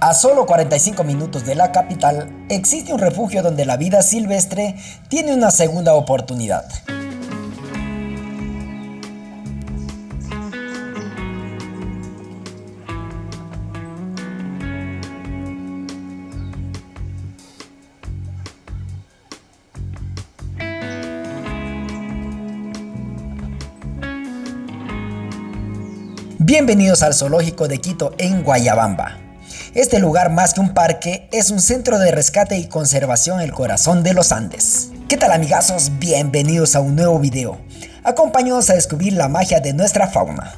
A solo 45 minutos de la capital, existe un refugio donde la vida silvestre tiene una segunda oportunidad. Bienvenidos al Zoológico de Quito en Guayabamba. Este lugar, más que un parque, es un centro de rescate y conservación en el corazón de los Andes. ¿Qué tal, amigazos? Bienvenidos a un nuevo video. Acompáñanos a descubrir la magia de nuestra fauna.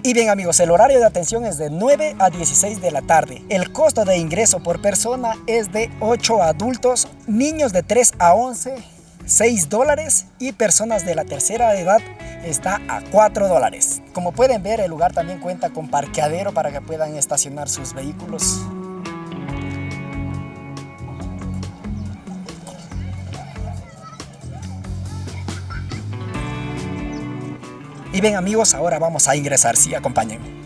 Y bien, amigos, el horario de atención es de 9 a 16 de la tarde. El costo de ingreso por persona es de 8 adultos, niños de 3 a 11, $6, y personas de la tercera edad está a $4. Como pueden ver, el lugar también cuenta con parqueadero para que puedan estacionar sus vehículos. Y bien, amigos, ahora vamos a ingresar, sí, acompáñenme.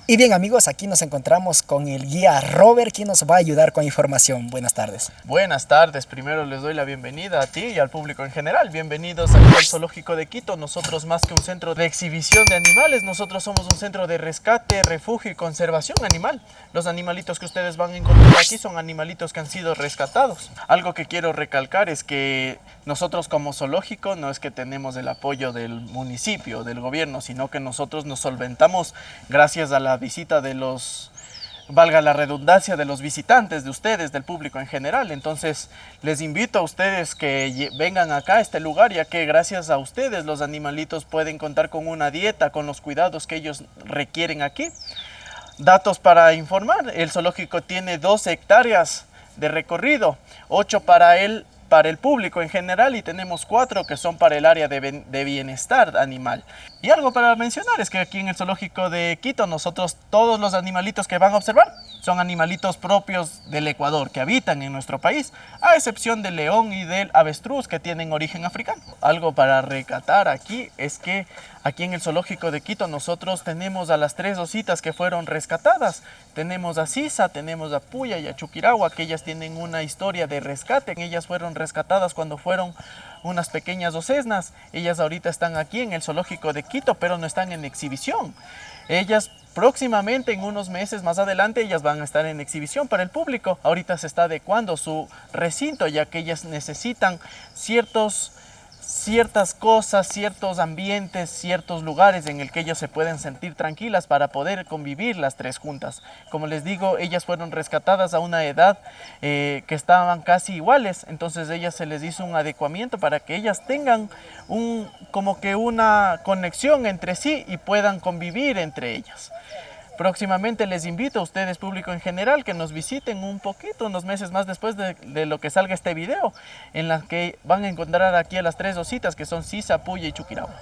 Y bien, amigos, aquí nos encontramos con el guía Robert, quien nos va a ayudar con información. Buenas tardes. Buenas tardes, primero les doy la bienvenida a ti y al público en general. Bienvenidos aquí al Zoológico de Quito. Nosotros, más que un centro de exhibición de animales, nosotros somos un centro de rescate, refugio y conservación animal. Los animalitos que ustedes van a encontrar aquí son animalitos que han sido rescatados. Algo que quiero recalcar es que nosotros como zoológico no es que tenemos el apoyo del municipio, del gobierno, sino que nosotros nos solventamos gracias a la visita de los, valga la redundancia, de los visitantes, de ustedes, del público en general. Entonces les invito a ustedes que vengan acá a este lugar, ya que gracias a ustedes los animalitos pueden contar con una dieta, con los cuidados que ellos requieren aquí. Datos para informar: el zoológico tiene 12 hectáreas de recorrido, 8 para el público en general, y tenemos 4 que son para el área de bienestar animal. Y algo para mencionar es que aquí en el Zoológico de Quito nosotros, todos los animalitos que van a observar son animalitos propios del Ecuador, que habitan en nuestro país, a excepción del león y del avestruz, que tienen origen africano. Algo para recatar aquí es que aquí en el Zoológico de Quito nosotros tenemos a las 3 ositas que fueron rescatadas. Tenemos a Sisa, tenemos a Puya y a Chuquiragua, que ellas tienen una historia de rescate. Ellas fueron rescatadas cuando fueron unas pequeñas ocesnas. Ellas ahorita están aquí en el Zoológico de Quito, pero no están en exhibición. Ellas próximamente, en unos meses más adelante, ellas van a estar en exhibición para el público. Ahorita se está adecuando su recinto, ya que ellas necesitan ciertas cosas, ciertos ambientes, ciertos lugares en el que ellas se pueden sentir tranquilas para poder convivir las 3 juntas. Como les digo, ellas fueron rescatadas a una edad que estaban casi iguales, entonces a ellas se les hizo un adecuamiento para que ellas tengan como que una conexión entre sí y puedan convivir entre ellas. Próximamente les invito a ustedes, público en general, que nos visiten un poquito, unos meses más después de lo que salga este video, en la que van a encontrar aquí a las 3 ositas, que son Sisa, Puya y Chuquiragua.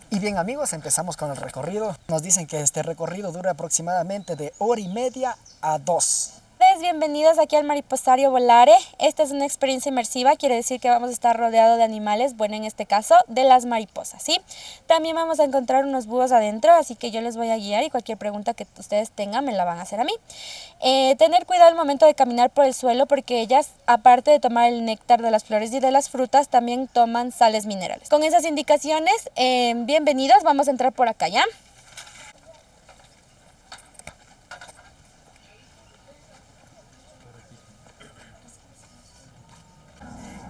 Y bien, amigos, empezamos con el recorrido. Nos dicen que este recorrido dura aproximadamente de 1h30 a 2. Bienvenidos aquí al Mariposario Volare. Esta es una experiencia inmersiva, quiere decir que vamos a estar rodeados de animales, bueno, en este caso de las mariposas, ¿sí? También vamos a encontrar unos búhos adentro, así que yo les voy a guiar y cualquier pregunta que ustedes tengan me la van a hacer a mí. Tener cuidado al momento de caminar por el suelo, porque ellas, aparte de tomar el néctar de las flores y de las frutas, también toman sales minerales. Con esas indicaciones, bienvenidos, vamos a entrar por acá, ¿ya?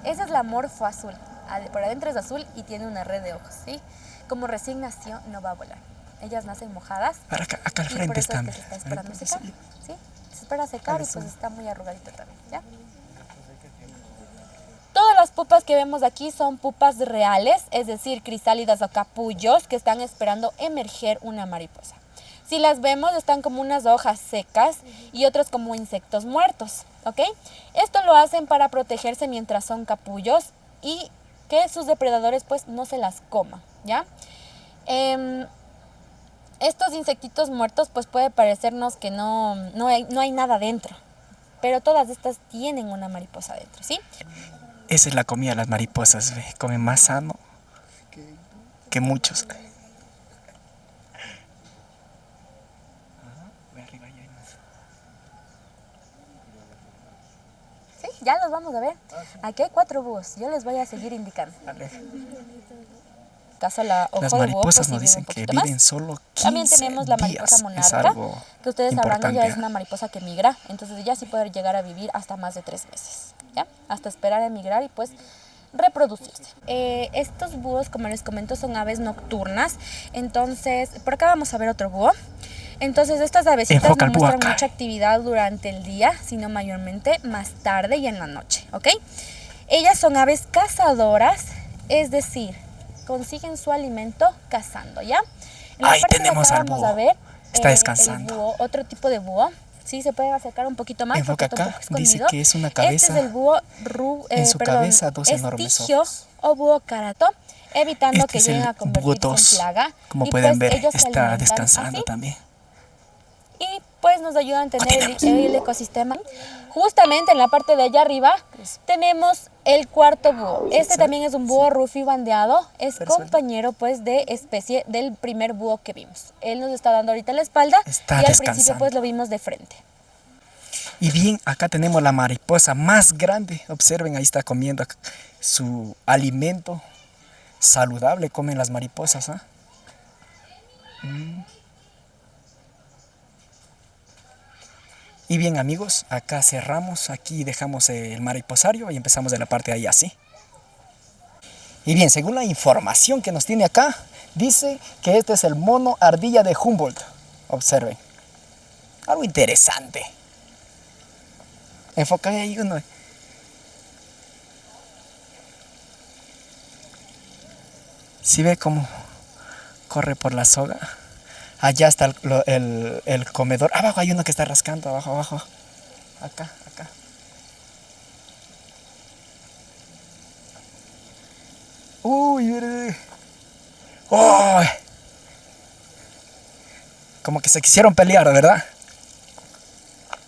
Esa es la morfo azul. Por adentro es azul y tiene una red de ojos, ¿sí? Como recién nació, no va a volar. Ellas nacen mojadas. Para acá al frente por eso están. es que se está esperando secar, ¿sí? Se espera secar y pues está muy arrugadito también, ¿ya? Todas las pupas que vemos aquí son pupas reales, es decir, crisálidas o capullos que están esperando emerger una mariposa. Si las vemos, están como unas hojas secas y otros como insectos muertos, ¿ok? Esto lo hacen para protegerse mientras son capullos y que sus depredadores pues no se las coman, ¿ya? Estos insectitos muertos pues puede parecernos que no hay nada dentro, pero todas estas tienen una mariposa dentro, ¿sí? Esa es la comida de las mariposas, ve. Comen más sano que muchos. Ve arriba, ya hay más. Sí, ya los vamos a ver. Aquí hay 4 búhos, yo les voy a seguir indicando. A ver. Caso la ojo Las de búho, mariposas pues, sí nos vive dicen un que poquito más. viven solo 15 También tenemos la mariposa días. Es monarca, algo que ustedes sabrán, importante. ella es una mariposa que migra, entonces ella sí puede llegar a vivir hasta más de 3 meses, ¿ya? Hasta esperar a emigrar y pues reproducirse. Estos búhos, como les comento, son aves nocturnas, entonces por acá vamos a ver otro búho. Entonces estas avecitas Enfoca no el búho muestran acá. mucha actividad durante el día, sino mayormente más tarde y en la noche, ¿ok? Ellas son aves cazadoras, es decir, consiguen su alimento cazando, ¿ya? En la Ahí parte de tenemos acá al vamos búho. a ver Está el descansando. búho, otro tipo de búho. Sí, se pueden acercar un poquito más Enfoca porque está un acá. poco Dice escondido. que es una Este cabeza. es el búho En su cabeza, 2 enormes estigio ojos. o búho carato, evitando Este que es lleguen el a convertirse búho en tos. plaga. Como Y pueden pues ver, ellos se está alimentan descansando así. también. Y pues nos ayudan a tener Continuemos. el ecosistema. Justamente en la parte de allá arriba tenemos el cuarto búho. Este también es un búho rufio bandeado, es Pero suelta. compañero pues de especie del primer búho que vimos. Él nos está dando ahorita la espalda Está y al principio descansando. pues lo vimos de frente. Y bien, acá tenemos la mariposa más grande. Observen, ahí está comiendo su alimento saludable. Comen las mariposas, ¿ah? Y bien, amigos, acá cerramos. Aquí dejamos el mariposario y empezamos de la parte de ahí así. Y bien, según la información que nos tiene acá, dice que este es el mono ardilla de Humboldt. Observen. Algo interesante. Enfoca ahí uno. ¿Sí ve cómo corre por la soga? Allá está el comedor. Abajo hay uno que está rascando, abajo, abajo. Acá, acá. Uy, mire. ¡Oh! Como que se quisieron pelear, ¿verdad?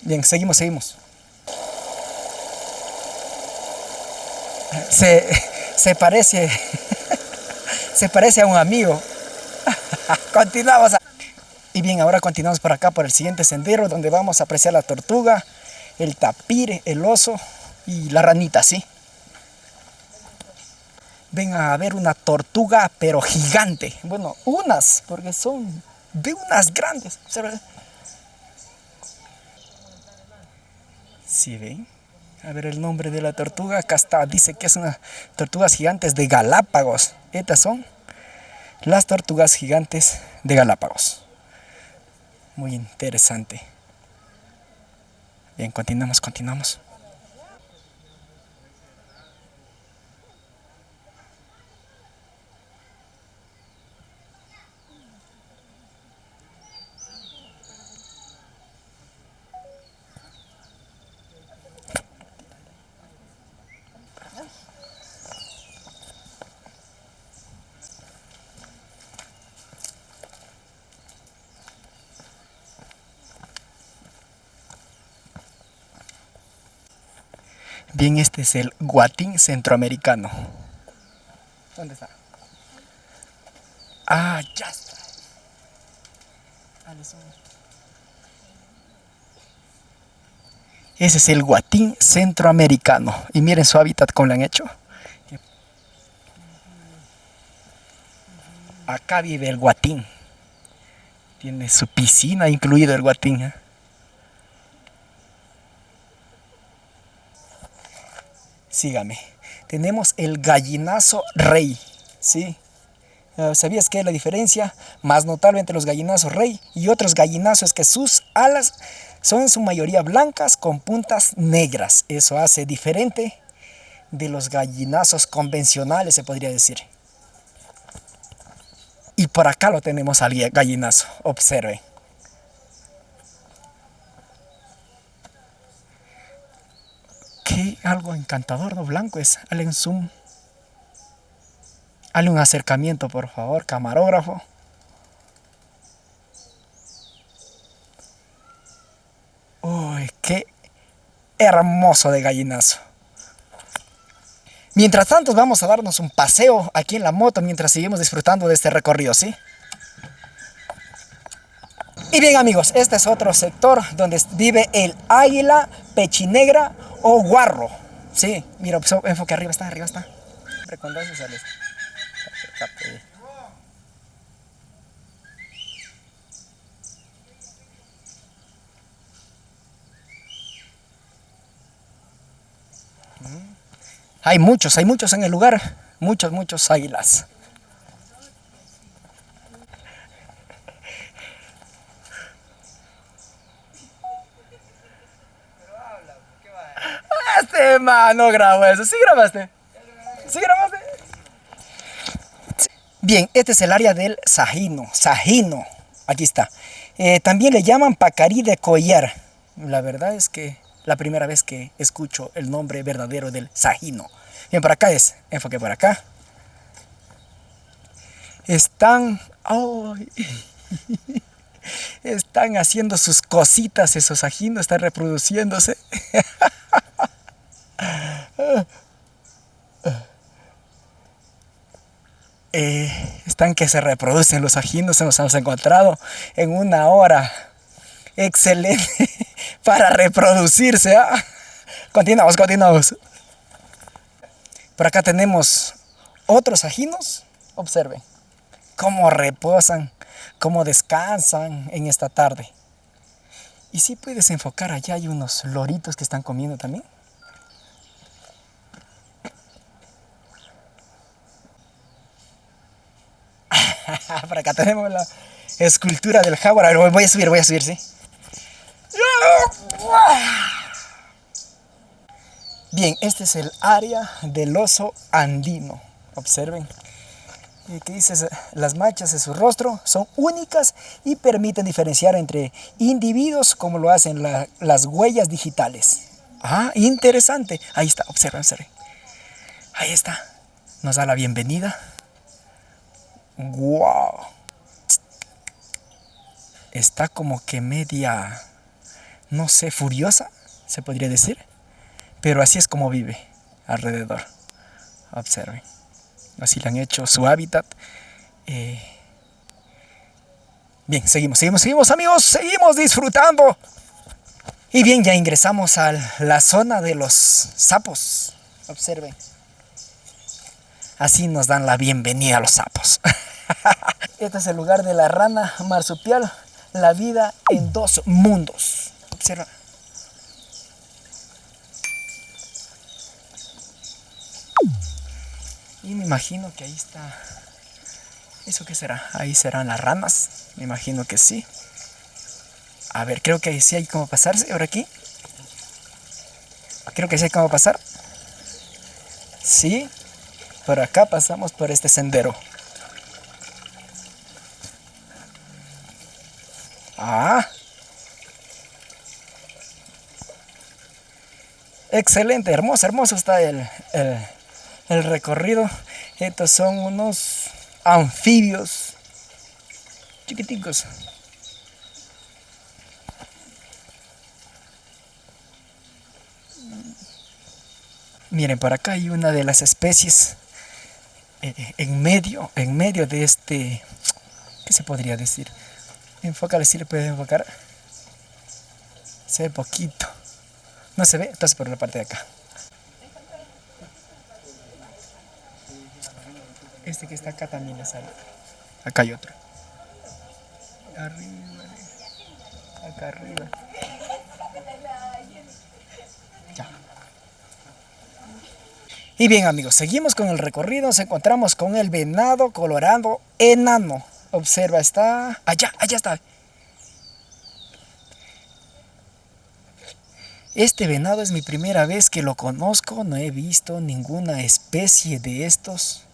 Bien, seguimos, seguimos. Se parece se parece a un amigo. Continuamos. Y bien, ahora continuamos por acá, por el siguiente sendero, donde vamos a apreciar la tortuga, el tapir, el oso y la ranita, ¿sí? Ven a ver una tortuga, pero gigante. Bueno, unas, porque son de unas grandes. ¿Sí ven? A ver el nombre de la tortuga. Acá está, dice que es una tortugas gigantes de Galápagos. Estas son las tortugas gigantes de Galápagos. Muy interesante. Bien, continuamos, continuamos. Bien, este es el guatín centroamericano. ¿Dónde está? Ah, ya está. Ese es el guatín centroamericano. Y miren su hábitat, cómo lo han hecho. Acá vive el guatín. Tiene su piscina incluido el guatín, ¿eh? Sígame. Tenemos el gallinazo rey, ¿sí? ¿Sabías qué es la diferencia más notable entre los gallinazos rey y otros gallinazos? Es que sus alas son en su mayoría blancas con puntas negras. Eso hace diferente de los gallinazos convencionales, se podría decir. Y por acá lo tenemos al gallinazo. Observe. Qué algo encantador, ¿no? Blanco es. Hazle un zoom. Hazle un acercamiento, por favor, camarógrafo. Qué hermoso de gallinazo. Mientras tanto vamos a darnos un paseo aquí en la moto mientras seguimos disfrutando de este recorrido, ¿sí? Y bien amigos, este es otro sector donde vive el águila pechinegra o guarro. Sí, mira, enfoque arriba está, arriba está. Siempre cuando eso sales. Hay muchos en el lugar. Muchos águilas. Este man no grabó eso. ¿Sí grabaste? ¿Sí grabaste? Bien, este es el área del Sajino. Sajino. Aquí está. También le llaman Pacarí de Collar. La verdad es que la primera vez que escucho el nombre verdadero del Sajino. Bien, por acá es. Enfoque por acá. Están... ¡ay! Están haciendo sus cositas esos sajinos. Están reproduciéndose. Están que se reproducen los sajinos. Nos hemos encontrado en una hora excelente para reproducirse. Continuamos. Por acá tenemos otros sajinos. Observen cómo reposan, cómo descansan en esta tarde. Y si puedes enfocar, allá hay unos loritos que están comiendo también. Por acá tenemos la escultura del jaguar. A ver, voy a subir, ¿sí? Bien, este es el área del oso andino. Observen. ¿Qué dice? Las manchas de su rostro son únicas y permiten diferenciar entre individuos como lo hacen las huellas digitales. Ah, interesante. Ahí está, observen. Ahí está. Nos da la bienvenida. ¡Wow! Está como que media, no sé, furiosa, se podría decir. Pero así es como vive alrededor. Observen. Así le han hecho su hábitat. Bien, seguimos amigos. Seguimos disfrutando. Y bien, ya ingresamos a la zona de los sapos. Observen. Así nos dan la bienvenida a los sapos. Este es el lugar de la rana marsupial. La vida en dos mundos. Observa. Y me imagino que ahí está. ¿Eso qué será? Ahí serán las ranas. Me imagino que sí. A ver, creo que ahí sí hay como pasarse. Ahora aquí. Creo que sí hay como pasar. Sí. Por acá pasamos por este sendero. Ah. Excelente, hermoso está el recorrido. Estos son unos anfibios chiquiticos. Miren, por acá hay una de las especies en medio de este, ¿qué se podría decir? Enfócale, si le puedes enfocar. Se ve poquito. No se ve, entonces por la parte de acá. Este que está acá también le sale. Acá hay otro. Arriba. Acá arriba. Ya. Y bien amigos, seguimos con el recorrido. Nos encontramos con el venado colorado enano. Observa, está allá está. Este venado es mi primera vez que lo conozco. No he visto ninguna especie de estos.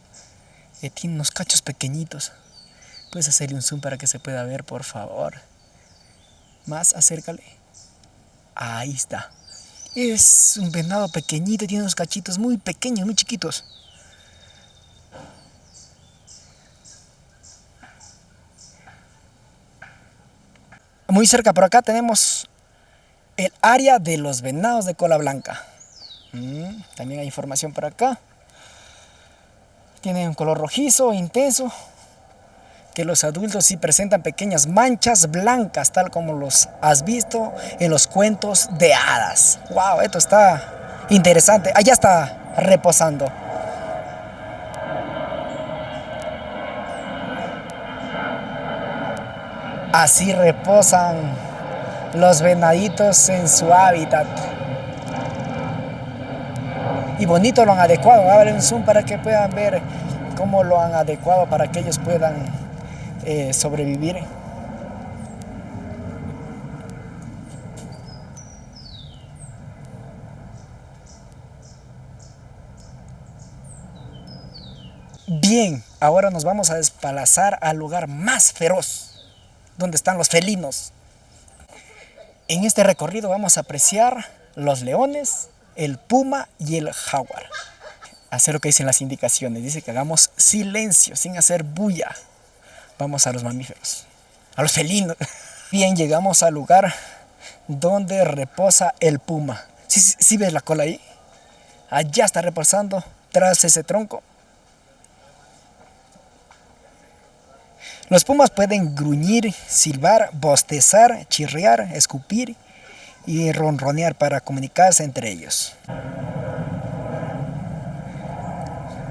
Tiene unos cachos pequeñitos. Puedes hacerle un zoom para que se pueda ver, por favor. Más, acércale. Ahí está. Es un venado pequeñito, tiene unos cachitos muy pequeños, muy chiquitos. Muy cerca por acá tenemos el área de los venados de cola blanca. También hay información por acá. Tienen un color rojizo intenso, que los adultos sí presentan pequeñas manchas blancas, tal como los has visto en los cuentos de hadas. Wow, esto está interesante. Allá está reposando. Así reposan los venaditos en su hábitat. Y bonito lo han adecuado. Voy a darle un zoom para que puedan ver cómo lo han adecuado para que ellos puedan sobrevivir. Bien, ahora nos vamos a desplazar al lugar más feroz, donde están los felinos. En este recorrido vamos a apreciar los leones, el puma y el jaguar. Hacer lo que dicen las indicaciones. Dice que hagamos silencio, sin hacer bulla. Vamos a los mamíferos, a los felinos. Bien, llegamos al lugar donde reposa el puma. ¿Sí ves la cola ahí? Allá está reposando, tras ese tronco. Los pumas pueden gruñir, silbar, bostezar, chirriar, escupir y ronronear para comunicarse entre ellos.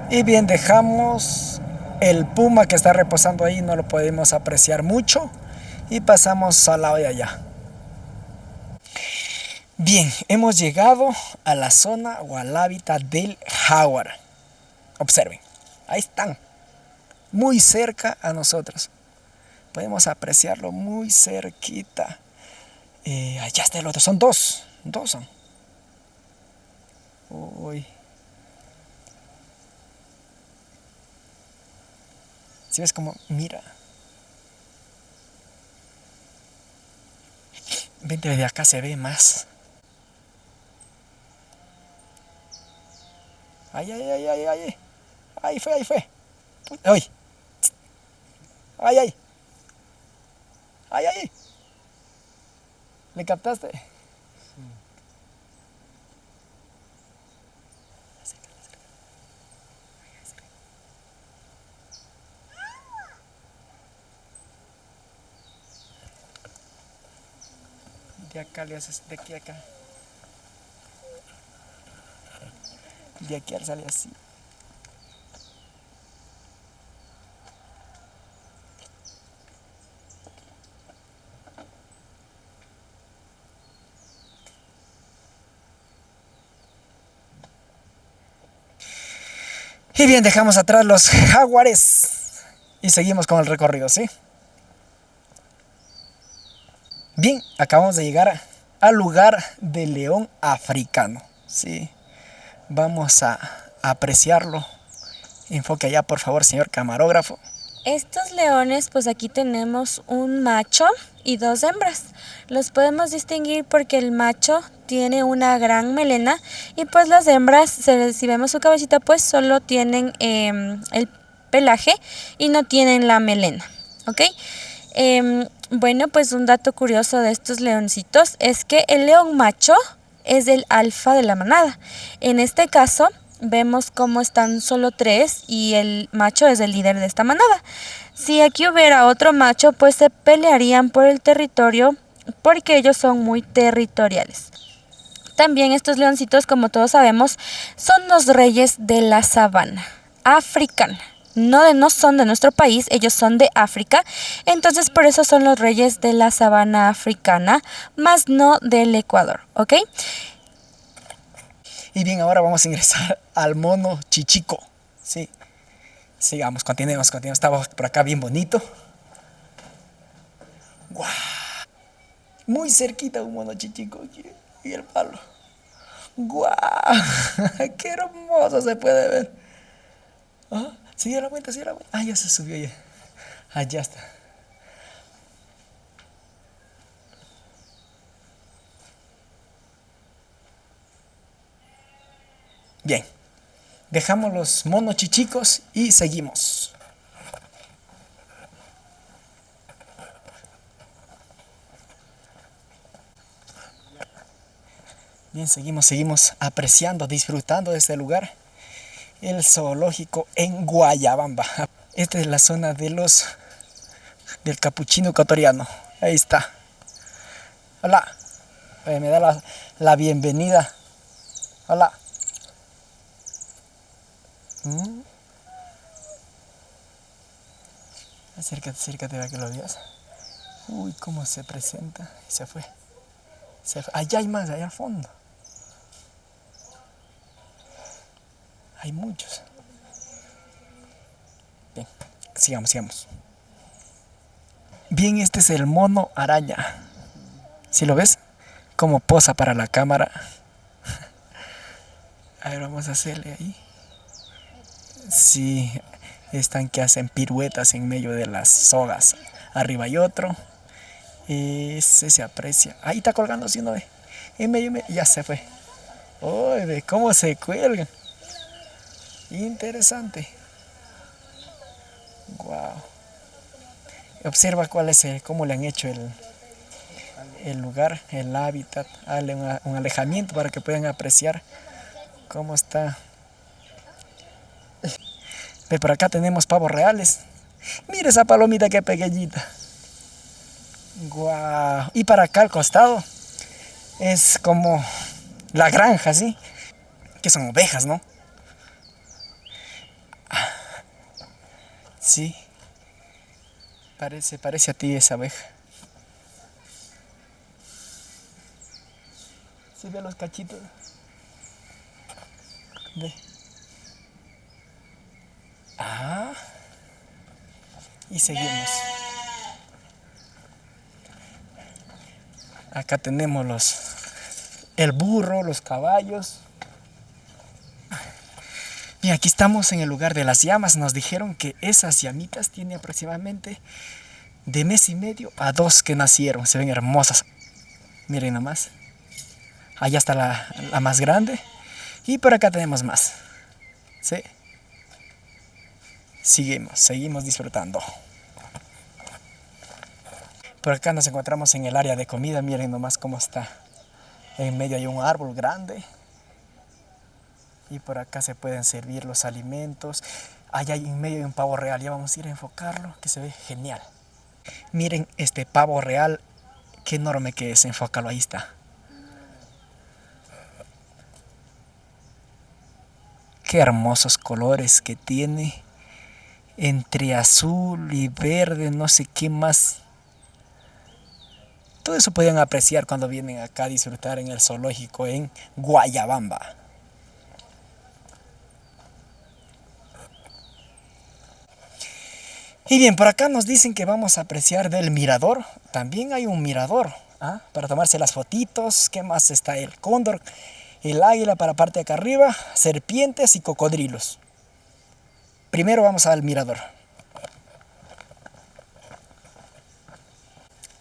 Y bien, dejamos el puma que está reposando ahí, no lo podemos apreciar mucho, y pasamos al lado de allá. Bien, hemos llegado a la zona o al hábitat del jaguar. Observen, ahí están, muy cerca a nosotros. Podemos apreciarlo muy cerquita. Allá está el otro, son dos son. Uy. ¿Sí ves cómo mira? Vente, de acá se ve más. Ay. Ahí fue. Ay. Ay. ¿Le captaste? Sí. De acá le haces, de aquí a acá. De aquí al sale así. Y bien, dejamos atrás los jaguares y seguimos con el recorrido, ¿sí? Bien, acabamos de llegar al lugar del león africano, ¿sí? Vamos a apreciarlo. Enfoque allá, por favor, señor camarógrafo. Estos leones, pues aquí tenemos un macho y dos hembras. Los podemos distinguir porque el macho tiene una gran melena y pues las hembras, si vemos su cabecita, pues solo tienen el pelaje y no tienen la melena, ¿ok? Bueno, pues un dato curioso de estos leoncitos es que el león macho es el alfa de la manada. En este caso, vemos cómo están solo tres y el macho es el líder de esta manada. Si aquí hubiera otro macho, pues se pelearían por el territorio porque ellos son muy territoriales. También estos leoncitos, como todos sabemos, son los reyes de la sabana africana. No son de nuestro país, ellos son de África, entonces por eso son los reyes de la sabana africana, más no del Ecuador, ¿ok? Y bien, ahora vamos a ingresar al mono chichico, ¿sí? Sigamos, continuemos, estamos por acá bien bonito. ¡Guau! Muy cerquita un mono chichico aquí, y el palo. ¡Guau! ¡Qué hermoso se puede ver! ¿Ah? Sigue la vuelta. Ah, ya se subió ya. Allá está. Bien. Dejamos los monos chichicos y seguimos. Bien, seguimos apreciando, disfrutando de este lugar. El zoológico en Guayabamba. Esta es la zona del capuchino ecuatoriano. Ahí está. Hola. Me da la bienvenida. Hola. Acércate para que lo veas. Uy, cómo se presenta. Se fue. Allá hay más, allá al fondo. Hay muchos. Bien, sigamos. Bien, este es el mono araña. ¿Sí lo ves? Como posa para la cámara. A ver, vamos a hacerle ahí. Sí, están que hacen piruetas en medio de las sogas. Arriba hay otro. Ese se aprecia. Ahí está colgando, ¿sí no ve? En medio, ya se fue. ¡Uy, ve cómo se cuelgan! Interesante. Wow. Observa cómo le han hecho el lugar, el hábitat. Hazle un alejamiento para que puedan apreciar cómo está. Ve, por acá tenemos pavos reales. Mira esa palomita que pequeñita. Wow. Y para acá al costado es como la granja, ¿sí? Que son ovejas, ¿no? Sí. Parece a ti esa oveja. ¿Sí ve los cachitos? Ve. Y seguimos. Acá tenemos el burro, los caballos. Bien, aquí estamos en el lugar de las llamas. Nos dijeron que esas llamitas tienen aproximadamente de mes y medio a 2 que nacieron. Se ven hermosas. Miren nomás. Allá está la más grande. Y por acá tenemos más. ¿Sí? Seguimos disfrutando. Por acá nos encontramos en el área de comida. Miren nomás cómo está. En medio hay un árbol grande. Y por acá se pueden servir los alimentos. Allá en medio hay un pavo real. Ya vamos a ir a enfocarlo, que se ve genial. Miren este pavo real. Qué enorme que es. Enfócalo, ahí está. Qué hermosos colores que tiene. Entre azul y verde, no sé qué más. Todo eso pueden apreciar cuando vienen acá a disfrutar en el zoológico en Guayabamba. Y bien, por acá nos dicen que vamos a apreciar del mirador. También hay un mirador, para tomarse las fotitos. ¿Qué más está? El cóndor, el águila para parte de acá arriba, serpientes y cocodrilos. Primero vamos al mirador.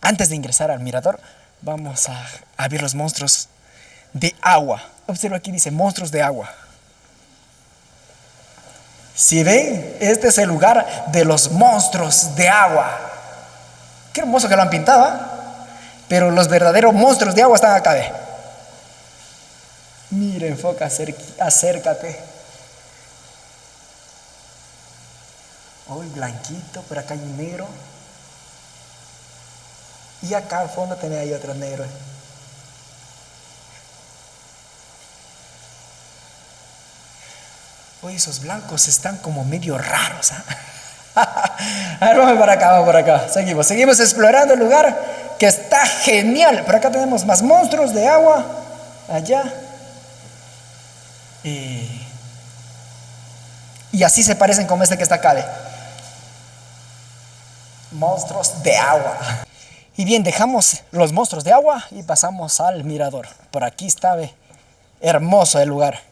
Antes de ingresar al mirador, vamos a ver los monstruos de agua. Observa aquí, dice monstruos de agua. Si ven, este es el lugar de los monstruos de agua. Qué hermoso que lo han pintado, ¿eh? Pero los verdaderos monstruos de agua están acá, ¿ve? Mira, enfoca, acércate. Hoy blanquito, por acá hay un negro. Y acá al fondo también hay otro negro. Oye, esos blancos están como medio raros, ¿eh? A ver, vamos por acá. Seguimos explorando el lugar, que está genial. Por acá tenemos más monstruos de agua. Allá. Y así se parecen como este que está acá, ¿ve? Monstruos de agua. Y bien, dejamos los monstruos de agua y pasamos al mirador. Por aquí está, ¿ve? Hermoso el lugar.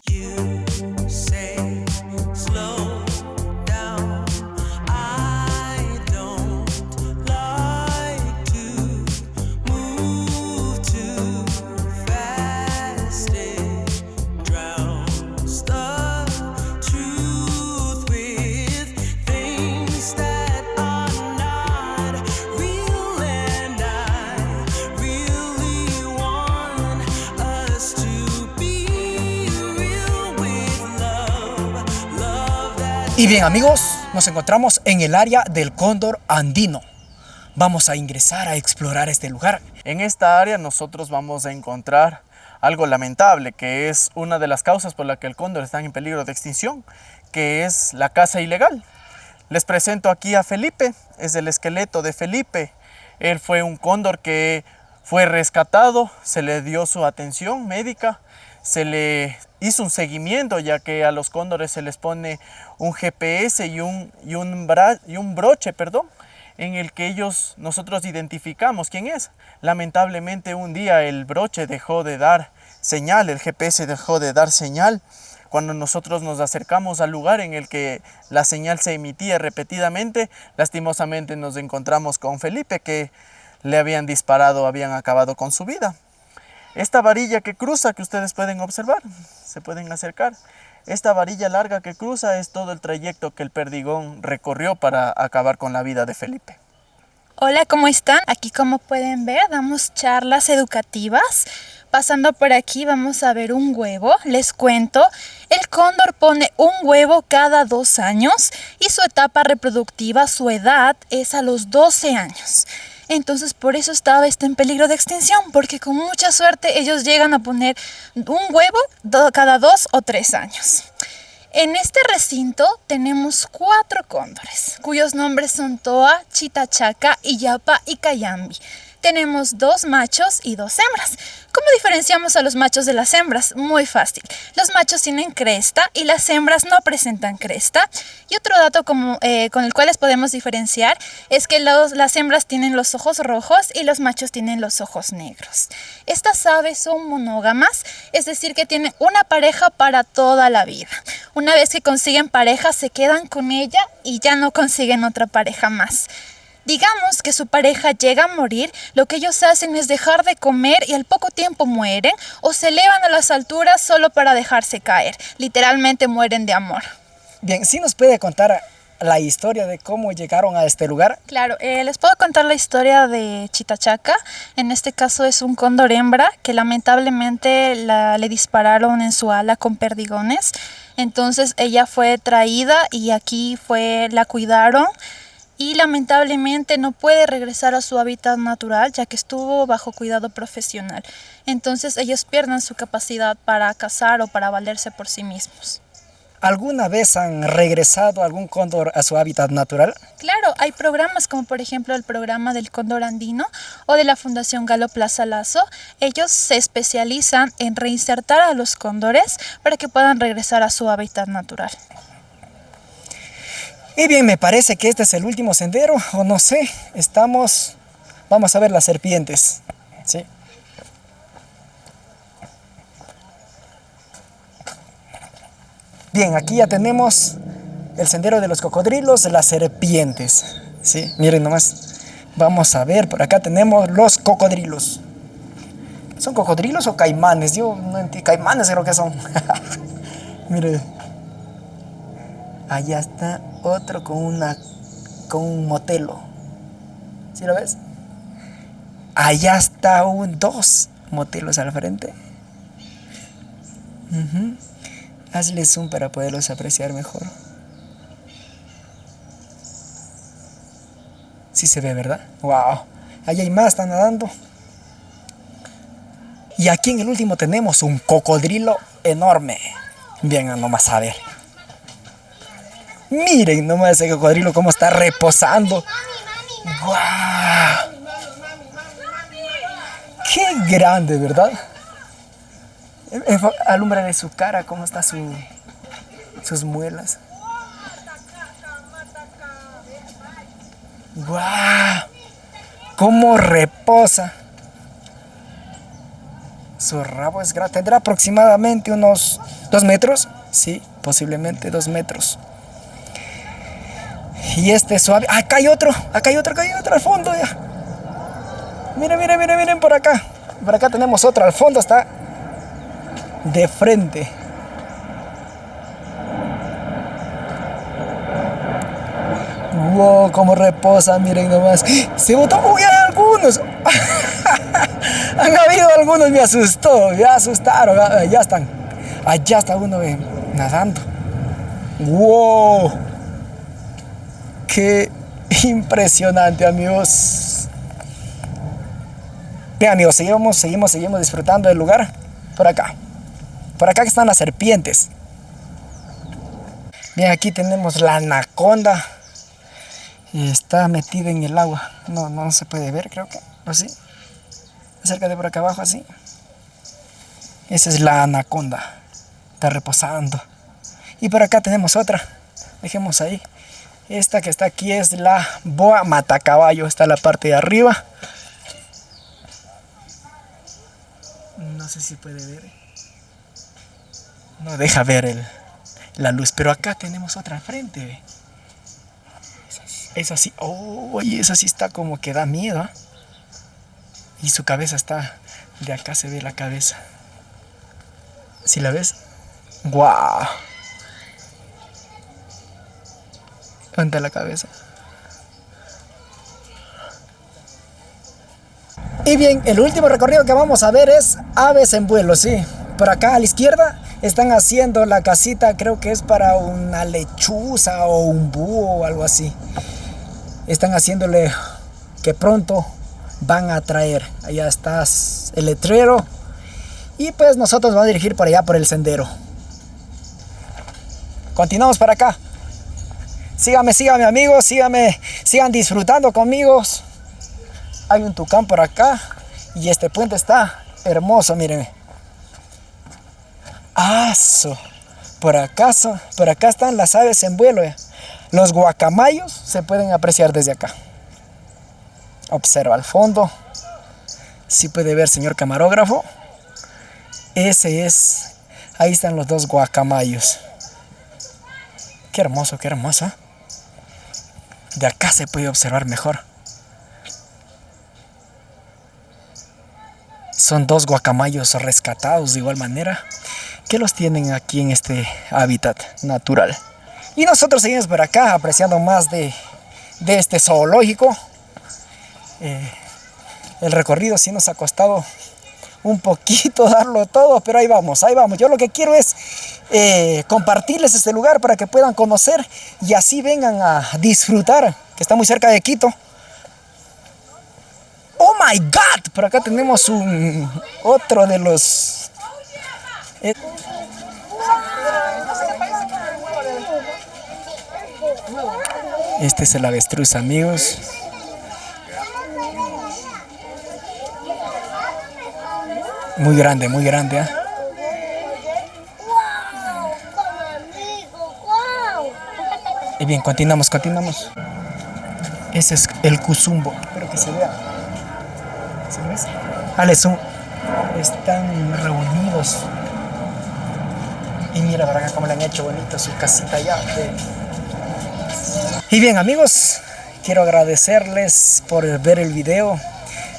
Really Y bien amigos, nos encontramos en el área del cóndor andino. Vamos a ingresar a explorar este lugar. En esta área nosotros vamos a encontrar algo lamentable, que es una de las causas por la que el cóndor está en peligro de extinción, que es la caza ilegal. Les presento aquí a Felipe, es el esqueleto de Felipe. Él fue un cóndor que fue rescatado, se le dio su atención médica, se le hizo un seguimiento, ya que a los cóndores se les pone un GPS y un broche, en el que nosotros identificamos quién es. Lamentablemente un día el broche dejó de dar señal, el GPS dejó de dar señal. Cuando nosotros nos acercamos al lugar en el que la señal se emitía repetidamente, lastimosamente nos encontramos con Felipe, que le habían disparado, habían acabado con su vida. Esta varilla que cruza, que ustedes pueden observar, se pueden acercar. Esta varilla larga que cruza es todo el trayecto que el perdigón recorrió para acabar con la vida de Felipe. Hola, ¿cómo están? Aquí, como pueden ver, damos charlas educativas. Pasando por aquí vamos a ver un huevo. Les cuento, el cóndor pone un huevo cada 2 años y su etapa reproductiva, su edad, es a los 12 años. Entonces por eso estaba en peligro de extinción, porque con mucha suerte ellos llegan a poner un huevo cada 2 o 3 años. En este recinto tenemos 4 cóndores, cuyos nombres son Toa, Chitachaca, Illapa y Cayambi. Tenemos 2 machos y 2 hembras. ¿Cómo diferenciamos a los machos de las hembras? Muy fácil. Los machos tienen cresta y las hembras no presentan cresta. Y otro dato con el cual les podemos diferenciar es que las hembras tienen los ojos rojos y los machos tienen los ojos negros. Estas aves son monógamas, es decir, que tienen una pareja para toda la vida. Una vez que consiguen pareja, se quedan con ella y ya no consiguen otra pareja más. Digamos que su pareja llega a morir, lo que ellos hacen es dejar de comer y al poco tiempo mueren, o se elevan a las alturas solo para dejarse caer. Literalmente mueren de amor. Bien, ¿sí nos puede contar la historia de cómo llegaron a este lugar? Claro, les puedo contar la historia de Chitachaca. En este caso es un cóndor hembra que lamentablemente le dispararon en su ala con perdigones. Entonces ella fue traída y aquí la cuidaron. Y lamentablemente no puede regresar a su hábitat natural, ya que estuvo bajo cuidado profesional. Entonces ellos pierden su capacidad para cazar o para valerse por sí mismos. ¿Alguna vez han regresado algún cóndor a su hábitat natural? Claro, hay programas como por ejemplo el programa del cóndor andino o de la Fundación Galo Plaza Lazo. Ellos se especializan en reinsertar a los cóndores para que puedan regresar a su hábitat natural. Y bien, me parece que este es el último sendero, o no sé, vamos a ver las serpientes, ¿sí? Bien, aquí ya tenemos el sendero de los cocodrilos, las serpientes, ¿sí? Miren nomás, vamos a ver, por acá tenemos los cocodrilos. ¿Son cocodrilos o caimanes? Yo no entiendo, caimanes creo que son. Miren. Allá está otro con un motelo. ¿Sí lo ves? Allá está 2 motelos al frente. Hazle zoom para poderlos apreciar mejor. Sí se ve, ¿verdad? ¡Wow! Allá hay más, están nadando. Y aquí en el último tenemos un cocodrilo enorme. Bien, nomás a ver. Miren nomás ese cocodrilo cómo está reposando. ¡Guau! ¡Qué grande!, ¿verdad? Alúmbrale su cara, cómo está sus muelas. ¡Guau! ¡Cómo reposa! Su rabo es grande. ¿Tendrá aproximadamente unos 2 metros? Sí, posiblemente 2 metros. Y este suave. Acá hay otro al fondo ya. Miren por acá. Por acá tenemos otro al fondo, está de frente. Wow, cómo reposa, miren nomás. Se botó. Uy, hay algunos. Han habido algunos, me asustaron. Ya están. Allá está uno nadando. Wow. Qué impresionante, amigos. Bien, amigos, seguimos disfrutando del lugar. Por acá que están las serpientes. Bien, aquí tenemos la anaconda. Está metida en el agua. No se puede ver, creo que. ¿O sí? Cerca de por acá abajo, así. Esa es la anaconda. Está reposando. Y por acá tenemos otra. Dejemos ahí. Esta que está aquí es la boa matacaballo. Está la parte de arriba. No sé si puede ver. No deja ver la luz. Pero acá tenemos otra frente. Esa sí. Oh, esa sí está como que da miedo. Y su cabeza está. De acá se ve la cabeza. ¿Sí la ves? ¡Guau! ¿Dónde está la cabeza? Y bien, el último recorrido que vamos a ver es aves en vuelo, sí. Por acá a la izquierda están haciendo la casita, creo que es para una lechuza o un búho o algo así. Están haciéndole que pronto van a traer. Allá está el letrero. Y pues nosotros vamos a dirigir por allá por el sendero. Continuamos para acá. Síganme amigos, sigan disfrutando conmigo. Hay un tucán por acá y este puente está hermoso, mírenme. Por acá están las aves en vuelo. Los guacamayos se pueden apreciar desde acá. Observa al fondo. Si puede ver, señor camarógrafo. Ese es. Ahí están los dos guacamayos. Qué hermoso, qué hermosa. De acá se puede observar mejor. Son dos guacamayos rescatados de igual manera que los tienen aquí en este hábitat natural. Y nosotros seguimos por acá apreciando más de este zoológico. El recorrido sí nos ha costado un poquito darlo todo, pero ahí vamos. Yo lo que quiero es compartirles este lugar para que puedan conocer y así vengan a disfrutar, que está muy cerca de Quito. ¡Oh my God! Por acá tenemos otro de los... Este es el avestruz, amigos. Muy grande, ¿eh? Y bien, continuamos. Ese es el cuzumbo. Espero que se vea. ¿Se ve? Están reunidos. Y mira para acá cómo le han hecho bonito su casita allá. Y bien, amigos, quiero agradecerles por ver el video.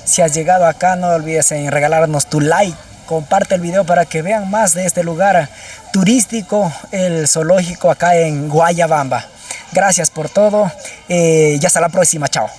Si has llegado acá, no olvides en regalarnos tu like. Comparte el video para que vean más de este lugar turístico, el zoológico acá en Guayabamba. Gracias por todo y hasta la próxima. Chao.